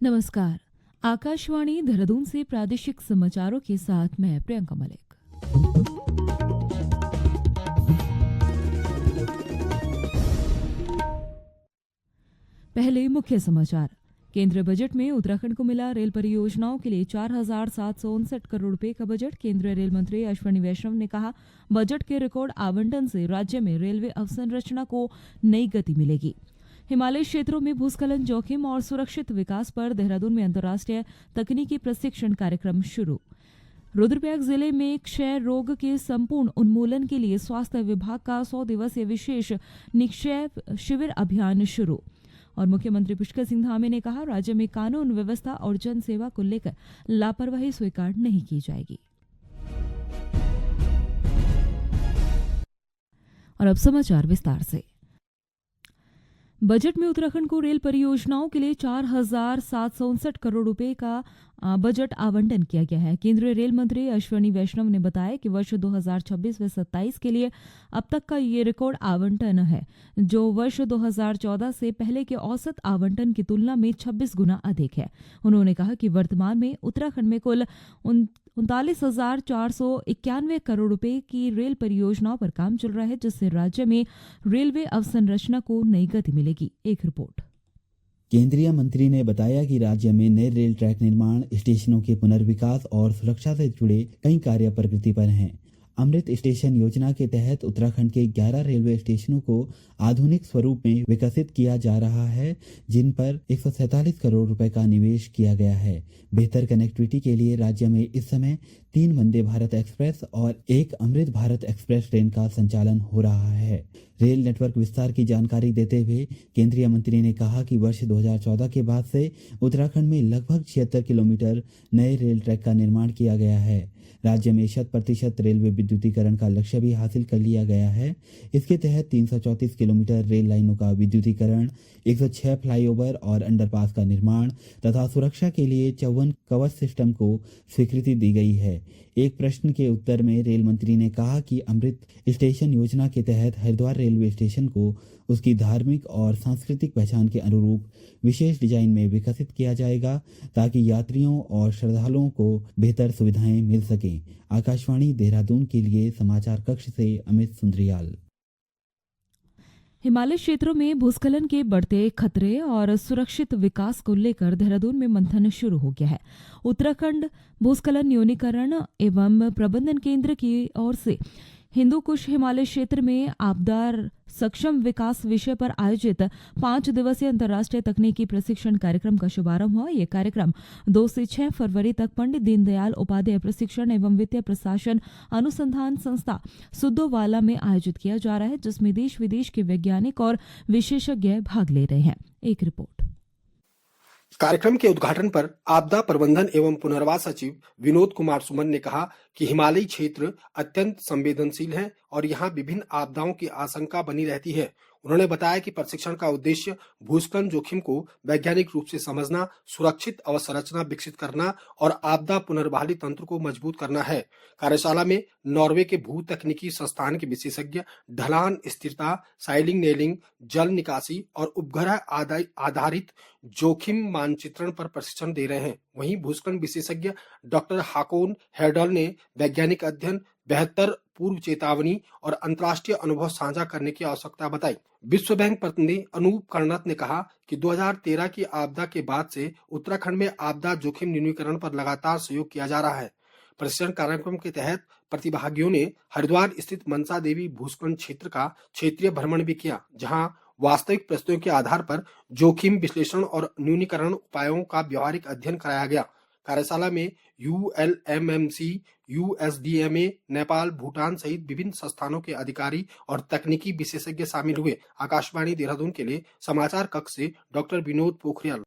नमस्कार। आकाशवाणी देहरादून से प्रादेशिक समाचारों के साथ मैं प्रियंका मलिक। पहले मुख्य समाचार। केंद्रीय बजट में उत्तराखंड को मिला रेल परियोजनाओं के लिए 4,759 करोड़ रुपए का बजट। केंद्रीय रेल मंत्री अश्विनी वैष्णव ने कहा, बजट के रिकॉर्ड आवंटन से राज्य में रेलवे अवसंरचना को नई गति मिलेगी। हिमालय क्षेत्रों में भूस्खलन जोखिम और सुरक्षित विकास पर देहरादून में अंतर्राष्ट्रीय तकनीकी प्रशिक्षण कार्यक्रम शुरू। रुद्रप्रयाग जिले में क्षय रोग के संपूर्ण उन्मूलन के लिए स्वास्थ्य विभाग का 100 दिवसीय विशेष निक्षय शिविर अभियान शुरू। और मुख्यमंत्री पुष्कर सिंह धामी ने कहा, राज्य में कानून व्यवस्था और जन सेवा को लेकर लापरवाही स्वीकार नहीं की जाएगी। और अब समाचार विस्तार से। बजट में उत्तराखंड को रेल परियोजनाओं के लिए 4,759 करोड़ रुपए का बजट आवंटन किया गया है। केंद्रीय रेल मंत्री अश्विनी वैष्णव ने बताया कि वर्ष 2026 व 27 के लिए अब तक का ये रिकॉर्ड आवंटन है, जो वर्ष 2014 से पहले के औसत आवंटन की तुलना में 26 गुना अधिक है। उन्होंने कहा कि वर्तमान में उत्तराखंड में कुल 39,491 करोड़ रुपए की रेल परियोजनाओं पर काम चल रहा है, जिससे राज्य में रेलवे अवसंरचना को नई गति मिलेगी। एक रिपोर्ट। केंद्रीय मंत्री ने बताया कि राज्य में नए रेल ट्रैक निर्माण, स्टेशनों के पुनर्विकास और सुरक्षा से जुड़े कई कार्य प्रगति पर हैं। अमृत स्टेशन योजना के तहत उत्तराखंड के 11 रेलवे स्टेशनों को आधुनिक स्वरूप में विकसित किया जा रहा है, जिन पर 147 करोड़ रुपए का निवेश किया गया है। बेहतर कनेक्टिविटी के लिए राज्य में इस समय 3 वंदे भारत एक्सप्रेस और 1 अमृत भारत एक्सप्रेस ट्रेन का संचालन हो रहा है। रेल नेटवर्क विस्तार की जानकारी देते हुए केंद्रीय मंत्री ने कहा कि वर्ष 2014 के बाद से उत्तराखंड में लगभग 76 किलोमीटर नए रेल ट्रैक का निर्माण किया गया है। राज्य में 100% रेलवे विद्युतीकरण का लक्ष्य भी हासिल कर लिया गया है। इसके तहत 334 किलोमीटर रेल लाइनों का विद्युतीकरण, 106 फ्लाईओवर और अंडरपास का निर्माण तथा सुरक्षा के लिए 54 कवच सिस्टम को स्वीकृति दी गई है। एक प्रश्न के उत्तर में रेल मंत्री ने कहा कि अमृत स्टेशन योजना के तहत हरिद्वार रेलवे स्टेशन को उसकी धार्मिक और सांस्कृतिक पहचान के अनुरूप विशेष डिजाइन में विकसित किया जाएगा, ताकि यात्रियों और श्रद्धालुओं को बेहतर सुविधाएं मिल सकें। आकाशवाणी देहरादून के लिए समाचार कक्ष से अमित सुंद्रियाल। हिमालय क्षेत्रों में भूस्खलन के बढ़ते खतरे और सुरक्षित विकास को लेकर देहरादून में मंथन शुरू हो गया है। उत्तराखंड भूस्खलन न्यूनीकरण एवं प्रबंधन केंद्र की ओर से हिंदू कुश हिमालय क्षेत्र में आपदा सक्षम विकास विषय पर आयोजित 5 दिवसीय अंतर्राष्ट्रीय तकनीकी प्रशिक्षण कार्यक्रम का शुभारंभ हुआ। ये कार्यक्रम 2 से 6 फरवरी तक पंडित दीनदयाल उपाध्याय प्रशिक्षण एवं वित्तीय प्रशासन अनुसंधान संस्था सुद्दोवाला में आयोजित किया जा रहा है, जिसमें देश विदेश के वैज्ञानिक और विशेषज्ञ भाग ले रहे हैं। एक रिपोर्ट। कार्यक्रम के उद्घाटन पर आपदा प्रबंधन एवं पुनर्वास सचिव विनोद कुमार सुमन ने कहा कि हिमालयी क्षेत्र अत्यंत संवेदनशील है और यहाँ विभिन्न आपदाओं की आशंका बनी रहती है। उन्होंने बताया कि प्रशिक्षण का उद्देश्य भूस्खलन जोखिम को वैज्ञानिक रूप से समझना, सुरक्षित अवसंरचना विकसित करना और आपदा पुनर्बहाली तंत्र को मजबूत करना है। कार्यशाला में नॉर्वे के भू तकनीकी संस्थान के विशेषज्ञ ढलान स्थिरता, साइलिंग नेलिंग, जल निकासी और उपग्रह आधारित जोखिम मानचित्रण पर प्रशिक्षण दे रहे हैं। वहीं भूस्खलन विशेषज्ञ डॉक्टर हाकोन हेडल ने वैज्ञानिक अध्ययन, बेहतर पूर्व चेतावनी और अंतर्राष्ट्रीय अनुभव साझा करने की आवश्यकता बताई। विश्व बैंक प्रतिनिधि अनूप कर्णत ने कहा कि 2013 की आपदा के बाद से उत्तराखंड में आपदा जोखिम न्यूनीकरण पर लगातार सहयोग किया जा रहा है। प्रशिक्षण कार्यक्रम के तहत प्रतिभागियों ने हरिद्वार स्थित मनसा देवी भूस्खलन क्षेत्र का क्षेत्रीय भ्रमण भी किया, जहां वास्तविक परिस्थितियों के आधार पर जोखिम विश्लेषण और न्यूनीकरण उपायों का व्यवहारिक अध्ययन कराया गया। कार्यशाला में ULMMC, USDMA, नेपाल, भूटान सहित विभिन्न संस्थानों के अधिकारी और तकनीकी विशेषज्ञ शामिल हुए। आकाशवाणी देहरादून के लिए समाचार कक्ष से डॉक्टर विनोद पोखरियाल।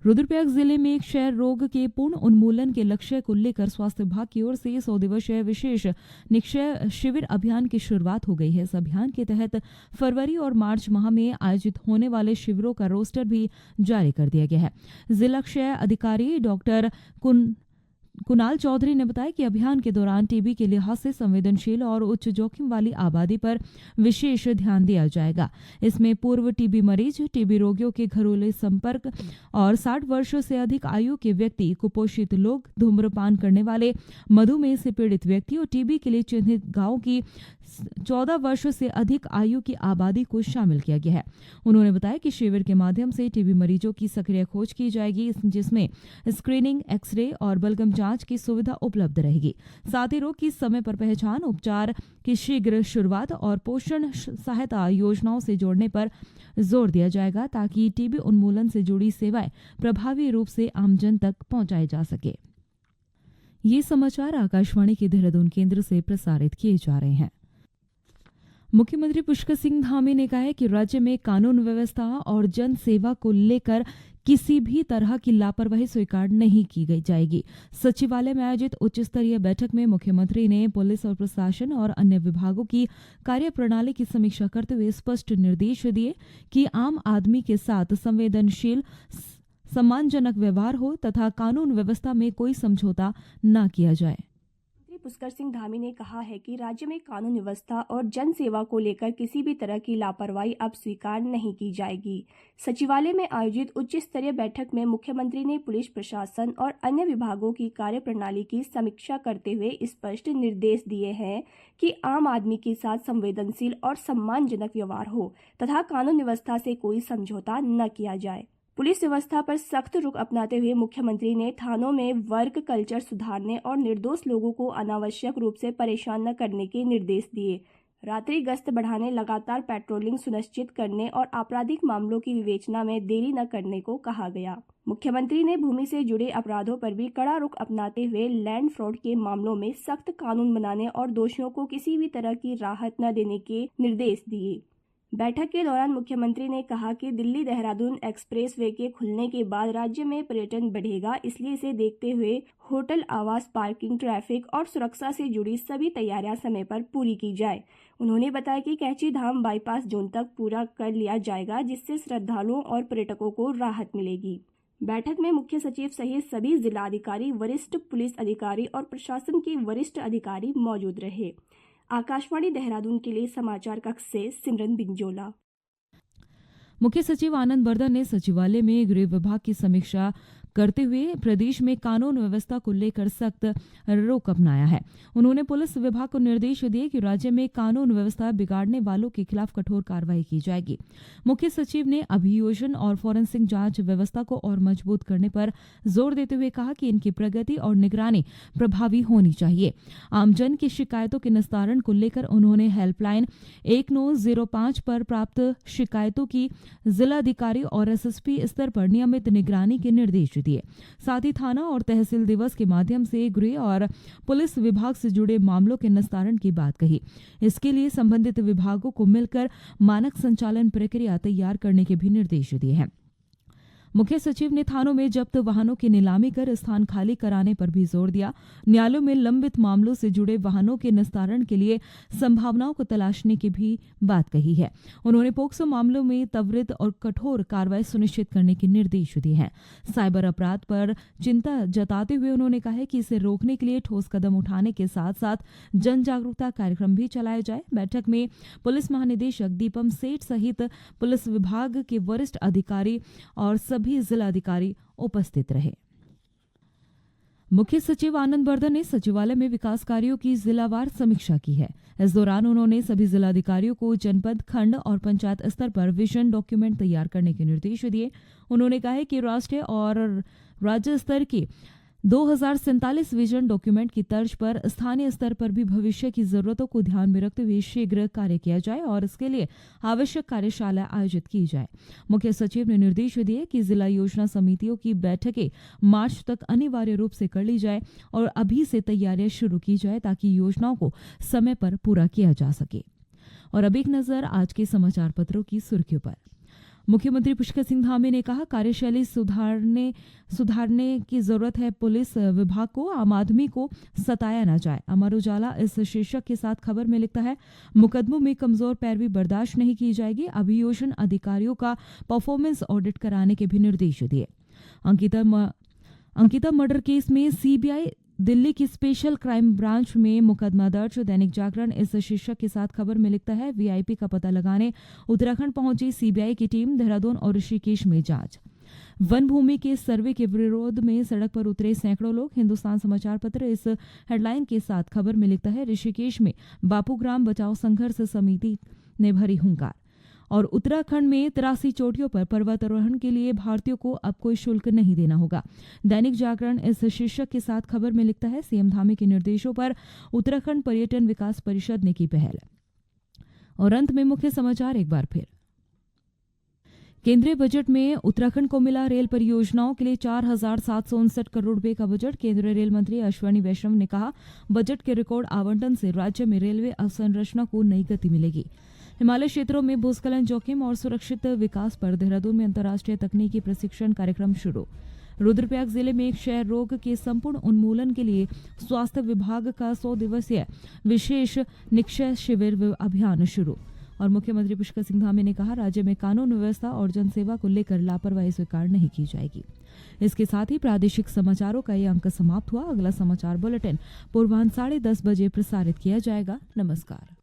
रुद्रप्रयाग जिले में क्षय रोग के पूर्ण उन्मूलन के लक्ष्य को लेकर स्वास्थ्य विभाग की ओर से 100 दिवसीय विशेष निक्षय शिविर अभियान की शुरुआत हो गई है। इस अभियान के तहत फरवरी और मार्च माह में आयोजित होने वाले शिविरों का रोस्टर भी जारी कर दिया गया है। जिला क्षय अधिकारी डॉक्टर कुणाल चौधरी ने बताया कि अभियान के दौरान टीबी के लिहाज से संवेदनशील और उच्च जोखिम वाली आबादी पर विशेष ध्यान दिया जाएगा। इसमें पूर्व टीबी मरीज, टीबी रोगियों के घरेलू संपर्क और 60 वर्षों से अधिक आयु के व्यक्ति, कुपोषित लोग, धूम्रपान करने वाले, मधुमेह से पीड़ित व्यक्ति और टीबी के लिए चिन्हित गांवों की 14 वर्षों से अधिक आयु की आबादी को शामिल किया गया है। उन्होंने बताया कि शिविर के माध्यम से टीबी मरीजों की सक्रिय खोज की जाएगी, जिसमें स्क्रीनिंग, एक्सरे और बलगम जांच की सुविधा उपलब्ध रहेगी। साथ ही रोग की समय पर पहचान, उपचार की शीघ्र शुरुआत और पोषण सहायता योजनाओं से जोड़ने पर जोर दिया जाएगा, ताकि टीबी उन्मूलन से जुड़ी सेवाएं प्रभावी रूप से आमजन तक पहुंचाई जा सके। ये समाचार आकाशवाणी के देहरादून केंद्र से प्रसारित किए जा रहे हैं। मुख्यमंत्री पुष्कर सिंह धामी ने कहा है कि राज्य में कानून व्यवस्था और जन सेवा को लेकर किसी भी तरह की लापरवाही स्वीकार नहीं की जाएगी। सचिवालय में आयोजित उच्च स्तरीय बैठक में मुख्यमंत्री ने पुलिस और प्रशासन और अन्य विभागों की कार्यप्रणाली की समीक्षा करते हुए स्पष्ट निर्देश दिए कि आम आदमी के साथ संवेदनशील, सम्मानजनक व्यवहार हो तथा कानून व्यवस्था में कोई समझौता न किया जाए। पुष्कर सिंह धामी ने कहा है कि राज्य में कानून व्यवस्था और जन सेवा को लेकर किसी भी तरह की लापरवाही अब स्वीकार नहीं की जाएगी। सचिवालय में आयोजित उच्च स्तरीय बैठक में मुख्यमंत्री ने पुलिस प्रशासन और अन्य विभागों की कार्यप्रणाली की समीक्षा करते हुए स्पष्ट निर्देश दिए हैं कि आम आदमी के साथ संवेदनशील और सम्मानजनक व्यवहार हो तथा कानून व्यवस्था से कोई समझौता न किया जाए। पुलिस व्यवस्था पर सख्त रुख अपनाते हुए मुख्यमंत्री ने थानों में वर्क कल्चर सुधारने और निर्दोष लोगों को अनावश्यक रूप से परेशान न करने के निर्देश दिए। रात्रि गश्त बढ़ाने, लगातार पेट्रोलिंग सुनिश्चित करने और आपराधिक मामलों की विवेचना में देरी न करने को कहा गया। मुख्यमंत्री ने भूमि से जुड़े अपराधों पर भी कड़ा रुख अपनाते हुए लैंड फ्रॉड के मामलों में सख्त कानून बनाने और दोषियों को किसी भी तरह की राहत न देने के निर्देश दिए। बैठक के दौरान मुख्यमंत्री ने कहा कि दिल्ली देहरादून एक्सप्रेसवे के खुलने के बाद राज्य में पर्यटन बढ़ेगा, इसलिए इसे देखते हुए होटल, आवास, पार्किंग, ट्रैफिक और सुरक्षा से जुड़ी सभी तैयारियां समय पर पूरी की जाए। उन्होंने बताया कि कैंची धाम बाईपास जोन तक पूरा कर लिया जाएगा, जिससे श्रद्धालुओं और पर्यटकों को राहत मिलेगी। बैठक में मुख्य सचिव सहित सभी जिलाधिकारी, वरिष्ठ पुलिस अधिकारी और प्रशासन के वरिष्ठ अधिकारी मौजूद रहे। आकाशवाणी देहरादून के लिए समाचार कक्ष से सिमरन बिंजोला। मुख्य सचिव आनंद बर्धन ने सचिवालय में गृह विभाग की समीक्षा करते हुए प्रदेश में कानून व्यवस्था को लेकर सख्त रुख अपनाया है। उन्होंने पुलिस विभाग को निर्देश दिए कि राज्य में कानून व्यवस्था बिगाड़ने वालों के खिलाफ कठोर कार्रवाई की जाएगी। मुख्य सचिव ने अभियोजन और फॉरेंसिक जांच व्यवस्था को और मजबूत करने पर जोर देते हुए कहा कि इनकी प्रगति और निगरानी प्रभावी होनी चाहिए। आमजन की शिकायतों के निस्तारण को लेकर उन्होंने हेल्पलाइन 1905 पर प्राप्त शिकायतों की जिलाधिकारी और एसएसपी स्तर पर नियमित निगरानी के निर्देश दिए। साथ ही थाना और तहसील दिवस के माध्यम से गृह और पुलिस विभाग से जुड़े मामलों के निस्तारण की बात कही। इसके लिए संबंधित विभागों को मिलकर मानक संचालन प्रक्रिया तैयार करने के भी निर्देश दिए हैं। मुख्य सचिव ने थानों में जब्त वाहनों की नीलामी कर स्थान खाली कराने पर भी जोर दिया। न्यायालयों में लंबित मामलों से जुड़े वाहनों के निस्तारण के लिए संभावनाओं को तलाशने की भी बात कही है। उन्होंने पोक्सो मामलों में त्वरित और कठोर कार्रवाई सुनिश्चित करने के निर्देश दिए हैं। साइबर अपराध पर चिंता जताते हुए उन्होंने कहा है कि इसे रोकने के लिए ठोस कदम उठाने के साथ साथ जन जागरूकता कार्यक्रम भी चलाए जाए। बैठक में पुलिस महानिदेशक दीपम सेठ सहित पुलिस विभाग के वरिष्ठ अधिकारी और सभी जिलाधिकारी उपस्थित रहे। मुख्य सचिव आनंद बर्धन ने सचिवालय में विकास कार्यों की जिलावार समीक्षा की है। इस दौरान उन्होंने सभी जिलाधिकारियों को जनपद, खंड और पंचायत स्तर पर विजन डॉक्यूमेंट तैयार करने के निर्देश दिए। उन्होंने कहा है कि राष्ट्रीय और राज्य स्तर की 2047 विजन डॉक्यूमेंट की तर्ज पर स्थानीय स्तर पर भी भविष्य की जरूरतों को ध्यान में रखते हुए शीघ्र कार्य किया जाए और इसके लिए आवश्यक कार्यशाला आयोजित की जाए। मुख्य सचिव ने निर्देश दिए कि जिला योजना समितियों की बैठकें मार्च तक अनिवार्य रूप से कर ली जाए और अभी से तैयारियां शुरू की जाए ताकि योजनाओं को समय पर पूरा किया जा सके। और अब एक नजर आज के समाचार पत्रों की सुर्खियों पर। मुख्यमंत्री पुष्कर सिंह धामी ने कहा, कार्यशैली सुधारने की जरूरत है। पुलिस विभाग को आम आदमी को सताया न जाए। अमर उजाला इस शीर्षक के साथ खबर में लिखता है, मुकदमों में कमजोर पैरवी बर्दाश्त नहीं की जाएगी। अभियोजन अधिकारियों का परफॉर्मेंस ऑडिट कराने के भी निर्देश दिए। अंकिता मर्डर केस में सीबीआई दिल्ली की स्पेशल क्राइम ब्रांच में मुकदमा दर्ज। दैनिक जागरण इस शीर्षक के साथ खबर में लिखता है, वीआईपी का पता लगाने उत्तराखंड पहुंची सीबीआई की टीम, देहरादून और ऋषिकेश में जांच। वन भूमि के सर्वे के विरोध में सड़क पर उतरे सैकड़ों लोग। हिंदुस्तान समाचार पत्र इस हेडलाइन के साथ खबर में लिखता है, ऋषिकेश में बापू ग्राम बचाओ संघर्ष समिति ने भरी हुंकार। और उत्तराखंड में 83 चोटियों पर पर्वतारोहण के लिए भारतीयों को अब कोई शुल्क नहीं देना होगा। दैनिक जागरण इस शीर्षक के साथ खबर में लिखता है, सीएम धामी के निर्देशों पर उत्तराखंड पर्यटन विकास परिषद ने की पहल। और अंत में मुख्य समाचार एक बार फिर। केंद्रीय बजट में उत्तराखंड को मिला रेल परियोजनाओं के लिए 4,759 करोड़ रुपए का बजट। केंद्रीय रेल मंत्री अश्विनी वैष्णव ने कहा, बजट के रिकॉर्ड आवंटन से राज्य में रेलवे अवसंरचना को नई गति मिलेगी। हिमालय क्षेत्रों में भूस्खलन जोखिम और सुरक्षित विकास पर देहरादून में अंतर्राष्ट्रीय तकनीकी प्रशिक्षण कार्यक्रम शुरू। रुद्रप्रयाग जिले में क्षय रोग के संपूर्ण उन्मूलन के लिए स्वास्थ्य विभाग का 100 दिवसीय विशेष निक्षय शिविर अभियान शुरू। और मुख्यमंत्री पुष्कर सिंह धामी ने कहा, राज्य में कानून व्यवस्था और जनसेवा को लेकर लापरवाही स्वीकार नहीं की जाएगी। इसके साथ ही प्रादेशिक समाचारों का ये अंक समाप्त हुआ। अगला समाचार बुलेटिन पूर्वाह्न 10:30 बजे प्रसारित किया जाएगा। नमस्कार।